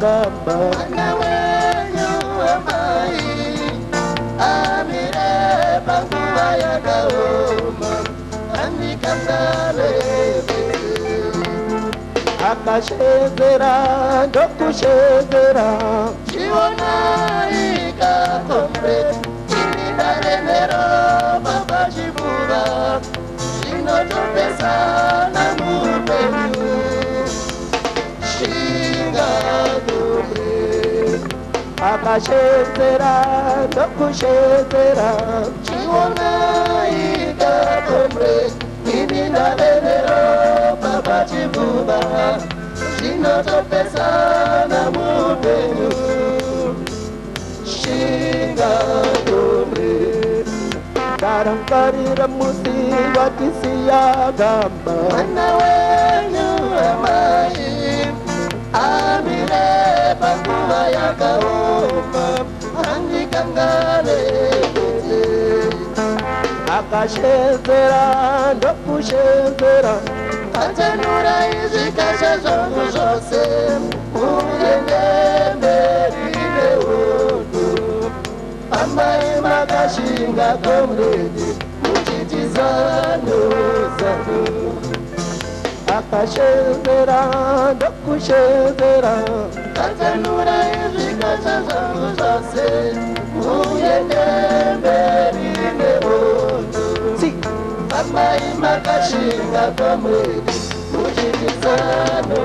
yagamba nawe nyuwamai amire banguwa yagaoma amikandale akashezera ndokushezera chiona ikakombe chinidarenero baba chivuva chinotopesana mupenyu shingadombe akashezera ndokushezera chiona ikakombe chinidarenero baba chivuva chinotopesana mupenyu shingadombe karangarira musi watisi yagamba mwana wenyu amai amire panguva yakaoma andikangale akashezera ndokushezera atenura izvikasha zvangu zvose muende mberi nehondo amai makashinga komredi muchitizano zano akashezera ndokushezera atenura izvikasha zvangu zvose muende mberi nehondo amai makashinga komredi muchitizano